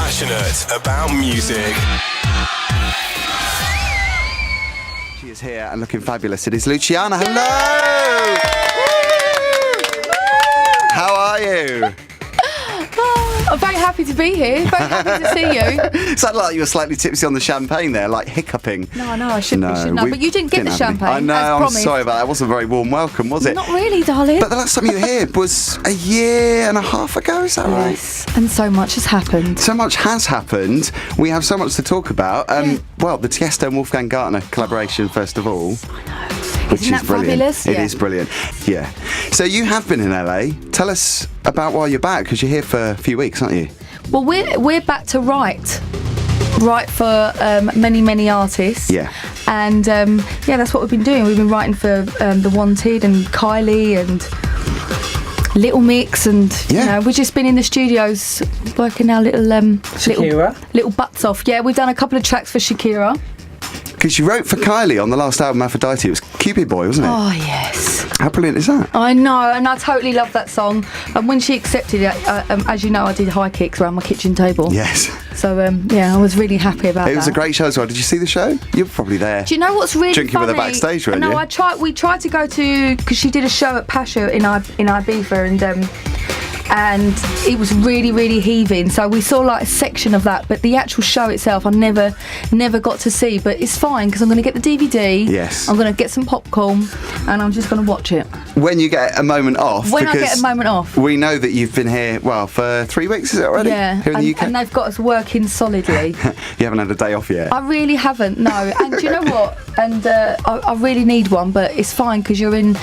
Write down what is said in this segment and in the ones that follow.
Passionate about music. She is here and looking fabulous. It is Luciana. Hello! How are you? I'm very happy to be here. Very happy to see you. It sounded like you were slightly tipsy on the champagne there, like hiccuping. No, I know. I should know. But you didn't get the champagne. I know. I'm promised. sorry about that. It wasn't a very warm welcome, was it? Not really, darling. But the last time you were here was a year and a half ago. Is that right? Yes. And so much has happened. So much has happened. We have so much to talk about. Well, the Tiesto and Wolfgang Gartner collaboration, first of all. I know. Which Isn't is that brilliant. fabulous? It is brilliant. Yeah. So you have been in LA. Tell us about why you're back, because you're here for a few weeks, aren't you? Well, we're back to write for many artists. Yeah. And that's what we've been doing. We've been writing for The Wanted and Kylie and Little Mix, and you know, we've just been in the studios working our little butts off. Yeah, we've done a couple of tracks for Shakira. Because you wrote for Kylie on the last album, Aphrodite. It was Cupid Boy, wasn't it? Oh, yes. How brilliant is that? I know, and I totally love that song. And when she accepted it, as you know, I did high kicks around my kitchen table. Yes. So, I was really happy about that. It was a great show as well. Did you see the show? You were probably there. Do you know what's really drinking funny? with her backstage, weren't you? No, we tried to go to, because she did a show at Pasha in Ibiza, and it was really heaving, so we saw like a section of that, but the actual show itself I never got to see. But it's fine, because I'm going to get the DVD. Yes. I'm going to get some popcorn and I'm just going to watch it when you get a moment off. When I get a moment off. We know that you've been here, well, for 3 weeks, is it already? Yeah. Here in the UK? And they've got us working solidly. You haven't had a day off yet? I really haven't, no. And do you know what? And I really need one, but it's fine, because you're in,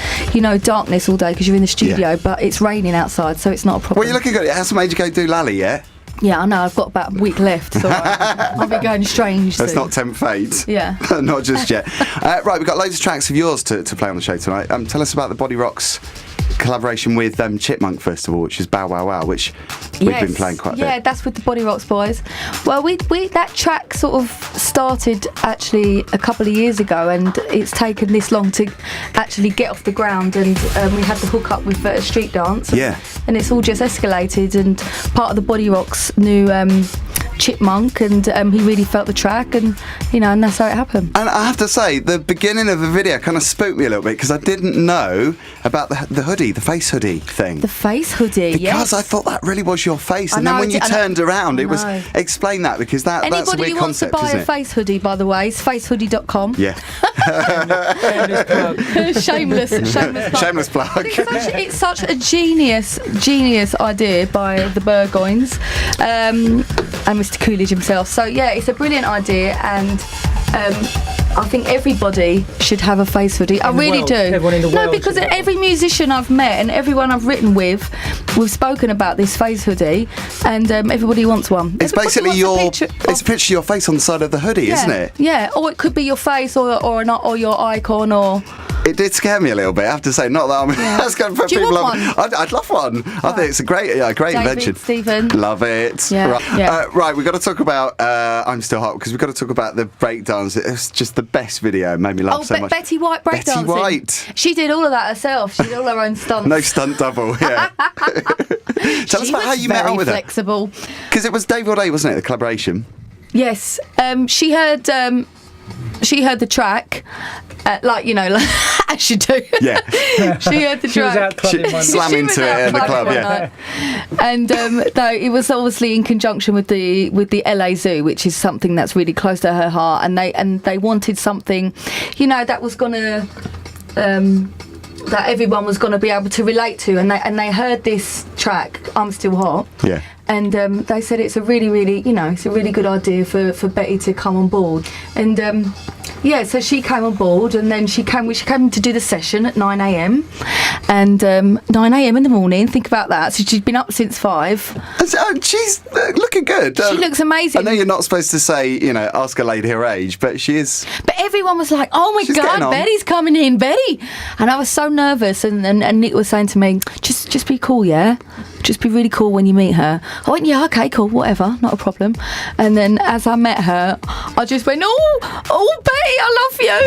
darkness all day because you're in the studio, but it's raining outside, so it's not a problem. Well, you're looking good. It hasn't made you go do Lally yet? Yeah, I know. I've got about a week left, so I'll be going strange soon. Let's not tempt fate. Yeah. Not just yet. Right, we've got loads of tracks of yours to play on the show tonight. Tell us about the Body Rocks collaboration with Chipmunk, first of all, which is Bow Wow Wow, which we've been playing quite a bit. Yeah, that's with the Body Rocks boys. Well, we that track sort of started actually a couple of years ago, and it's taken this long to actually get off the ground, and we had to hook up with Street Dance. And it's all just escalated, and part of the Body Rocks knew Chipmunk, and he really felt the track, and and that's how it happened. And I have to say, the beginning of the video kind of spooked me a little bit, because I didn't know about the hoodie, the face hoodie thing. The face hoodie, because I thought that really was your face, and then when you turned around, it was. Explain that, because that's a weird concept, isn't it? Anybody who wants to buy a face hoodie, by the way, it's facehoodie.com. Yeah. Shameless plug. Shameless plug. It's such a genius idea by the Burgoynes and Mr. Coolidge himself. So yeah, it's a brilliant idea, and I think everybody should have a face hoodie. I really do. Everyone in the world. No, because every musician I've met and everyone I've written with, we've spoken about this face hoodie, and everybody wants one. It's basically it's a picture of your face on the side of the hoodie, isn't it? Yeah, or it could be your face, or your icon, or. It did scare me a little bit, I have to say. Not that I'm that's going to put people off. I'd love one. I think it's a great invention. Stephen. Love it. Yeah. Right, yeah. We've got to talk about I'm Still Hot, because we've got to talk about the breakdance. It's just the best video. It made me laugh so much. Betty White breakdancing. Betty White. She did all of that herself. She did all her own stunts. No stunt double, yeah. Tell us about how you met up with her. Flexible. Because it was Dave Day, wasn't it, the collaboration? Yes. She heard the track, like as you do. Yeah. She heard the track. She was out clubbing one night. Slam into it in the club, yeah. And though it was obviously in conjunction with the LA Zoo, which is something that's really close to her heart, and they wanted something, that was gonna. That everyone was going to be able to relate to, and they heard this track, I'm Still Hot. Yeah. And they said it's a really, it's a really good idea for Betty to come on board. And so she came on board, and then she came to do the session at 9 a.m. And 9 a.m. in the morning, think about that. So she'd been up since 5. She's looking good. She looks amazing. I know you're not supposed to say, ask a lady her age, but she is. But everyone was like, oh my She's God, Betty's coming in, Betty. And I was so nervous, and Nick was saying to me, just be cool, yeah? just be really cool when you meet her. I went, yeah, okay, cool, whatever, not a problem. And then as I met her, I just went, oh, Betty, I love you,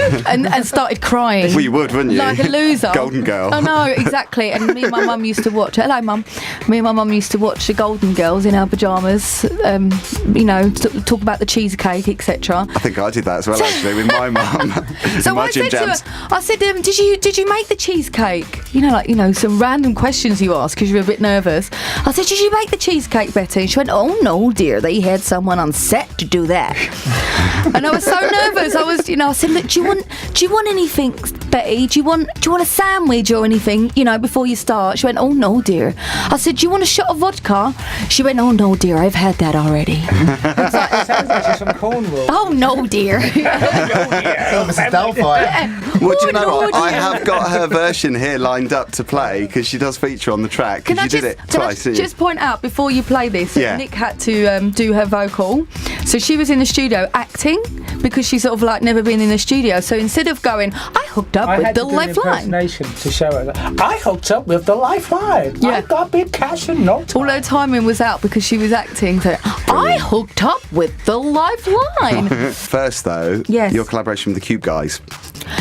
and started crying. Well, you would, wouldn't you? Like a loser. Golden Girl. I know, exactly. And me and my mum used to watch. Hello, Mum. Me and my mum used to watch the Golden Girls in our pyjamas. Talk about the cheesecake, etc. I think I did that as well, actually, with my mum. So I said to her, did you make the cheesecake? Some random questions you ask because you're a bit nervous. I said, did you make the cheesecake, Betty? And she went, oh no, dear, they had someone on set to do that. And I was so nervous. I said, look, do you want anything, Betty? Do you want a sandwich or anything? Before you start. She went, oh no, dear. I said, do you want a shot of vodka? She went, oh no, dear, I've had that already. It sounds like she's from Cornwall. Oh no, dear. Mrs. Delphi. Well, do you know no, what? I dear. have got her version here lined up to play because she does feature on the track. Can Because I you did it twice, didn't you? just point out before you play this that Yeah. Nick had to do her vocal. So she was in the studio acting because she's sort of like never been in the studio. So instead of going, I hooked up I with had the to do an lifeline. impersonation to show her that I hooked up with the lifeline. Yeah. I got big cash and no time. All her timing was out because she was acting. So I hooked up with the lifeline. First, though, Yes. your collaboration with the Cube Guys.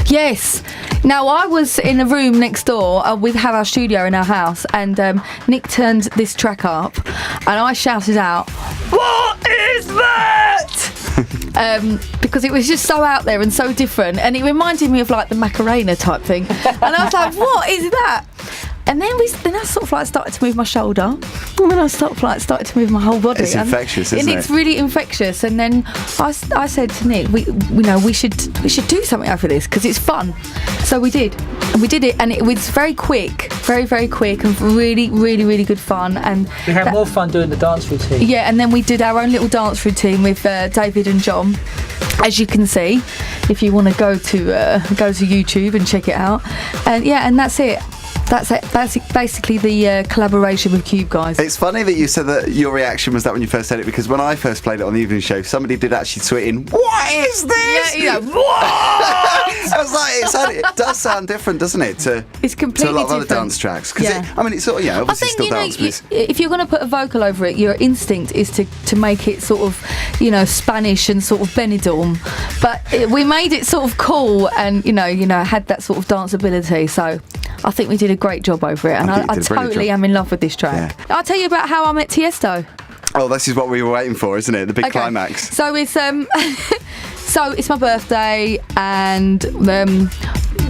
Yes. Now, I was in a room next door. We have our studio in our house, and Nick turned this track up, and I shouted out, "What is that?" Because it was just so out there and so different, and it reminded me of like the Macarena type thing. And I was like, "What is that?" And then I sort of like started to move my shoulder, and then I started to move my whole body. It's infectious, isn't And it's it? really infectious. And then I said to Nick, we should do something over this because it's fun. So we did, and we did it, and it was very quick, very very quick, and really really really good fun. And We had more fun doing the dance routine. yeah, and then we did our own little dance routine with David and John, as you can see, if you want to go to YouTube and check it out. And yeah, and that's it. That's it. That's basically the collaboration with Cube Guys. It's funny that you said that your reaction was that when you first said it, because when I first played it on the evening show, somebody did actually tweet in, "What is this?" Yeah, what? I was like, it does sound different, doesn't it? It's To a completely lot of other different. dance tracks. Because Yeah. it's sort of, I obviously think still dance, but it's- if you're going to put a vocal over it, your instinct is to make it sort of, Spanish and sort of Benidorm. But we made it sort of cool and had that sort of danceability. So I think we did a great job over it, and I think I you did a brilliant totally job. am in love with this track. I'll tell you about how I met Tiesto. Oh, this is what we were waiting for, isn't it? The big Okay. climax. So it's so it's my birthday, and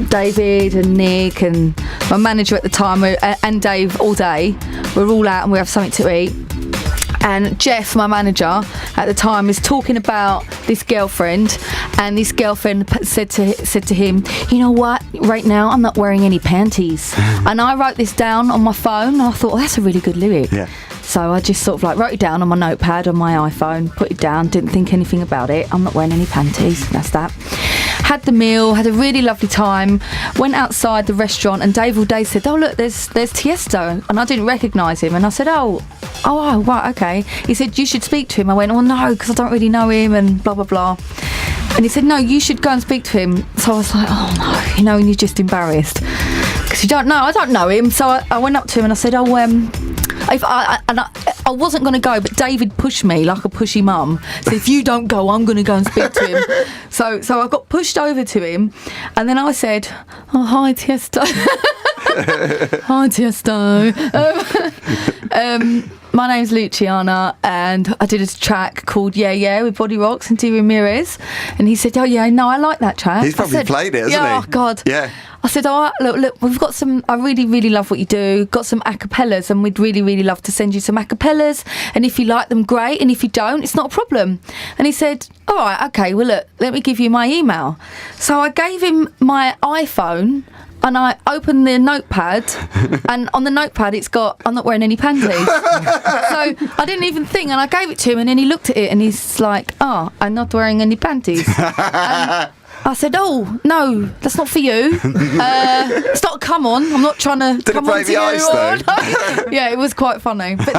David and Nick and my manager at the time and Dave all day, we're all out and we have something to eat. And Jeff, my manager at the time, is talking about this girlfriend, and this girlfriend said to him, "You know what? Right now, I'm not wearing any panties." And I wrote this down on my phone, and I thought, "Oh, that's a really good lyric." Yeah. So I just sort of like wrote it down on my notepad on my iPhone, put it down, didn't think anything about it. I'm not wearing any panties. That's that. Had the meal, had a really lovely time, went outside the restaurant, and Dave all day said, "Oh look, there's Tiesto," and I didn't recognise him, and I said, "Oh, right, okay." He said, "You should speak to him." I went, "Oh no, because I don't really know him," and blah blah blah. And he said, "No, you should go and speak to him." So I was like, "Oh no," and you're just embarrassed because I don't know him. So I went up to him and I said, "Oh, I wasn't going to go, but David pushed me like a pushy mum. So if you don't go, I'm going to go and speak to him." So I got pushed over to him, and then I said, "Oh, hi, Tiesto." Hi, Tiesto. My name's Luciana, and I did a track called "Yeah Yeah" with Body Rocks and Dee Ramirez. And he said, "Oh yeah, no, I like that track." He's probably played it, hasn't he? Oh God. Yeah. I said, "Oh, look, we've got some. I really, really love what you do. Got some acapellas, and we'd really, really love to send you some acapellas. And if you like them, great. And if you don't, it's not a problem." And he said, "All right, okay. Well, look, let me give you my email." So I gave him my iPhone, and I opened the notepad, and on the notepad it's got, "I'm not wearing any panties." So I didn't even think, and I gave it to him, and then he looked at it, and he's like, "Oh, I'm not wearing any panties." I said, "Oh no, that's not for you. It's not. Come on, I'm not trying to come on to you." Yeah, it was quite funny. But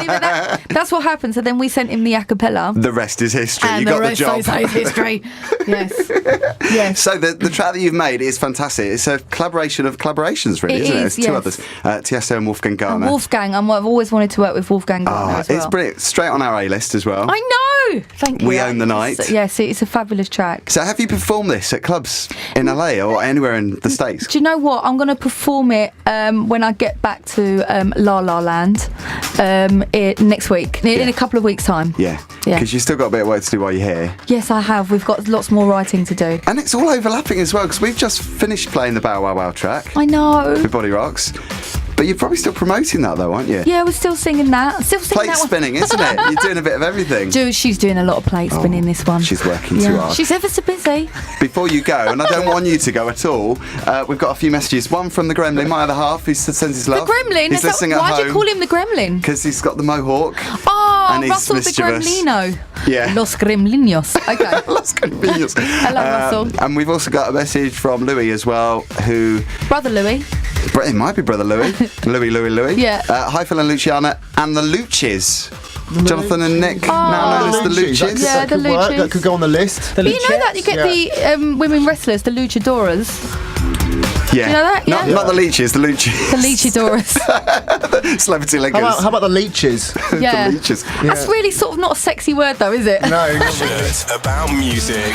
that's what happened. So then we sent him the a cappella. The rest is history. And you got the job. is history. Yes. So the track that you've made is fantastic. It's a collaboration of collaborations, really, isn't it? It's two others, Tiesto and Wolfgang Gartner. And Wolfgang, I've always wanted to work with Wolfgang Gartner as well. It's brilliant. Straight on our A-list as well. I know. Thank you. We Own the Night. Yes, it's a fabulous track. So have you performed this at clubs in LA or anywhere in the States? Do you know what? I'm going to perform it when I get back to La La Land next week, in a couple of weeks' time. Yeah. Because you've still got a bit of work to do while you're here. Yes, I have. We've got lots more writing to do. And it's all overlapping as well, because we've just finished playing the Bow Wow Wow track. I know. With Body Rocks. But you're probably still promoting that though, aren't you? Yeah, we're still singing that. Plate spinning, isn't it? You're doing a bit of everything. She's doing a lot of plate spinning this one. She's working too hard. She's ever so busy. Before you go, and I don't want you to go at all, we've got a few messages. One from the Gremlin, my other half, who sends his love. The Gremlin? He's listening at why home. do you call him the Gremlin? Because he's got the mohawk. Oh, and he's Russell mischievous. the Gremlino. Yeah. Los Gremlinos. Okay. Los Gremlinos. Hello, Russell. And we've also got a message from Louis as well, who... Brother Louis. It might be Brother Louis. Louis. Yeah. Hi, Phil and Luciana. And the Luches. Jonathan and Nick, now known as the Luches. Yeah, the Luches. That could go on the list. But you know that you get the women wrestlers, the luchadoras. Yeah. Do you know that? Yeah. Not the Leeches, the Luches. The luchadoras. Celebrity lickers. How about the leeches? Yeah. The leeches. That's really sort of not a sexy word though, is it? No. Passionate about music.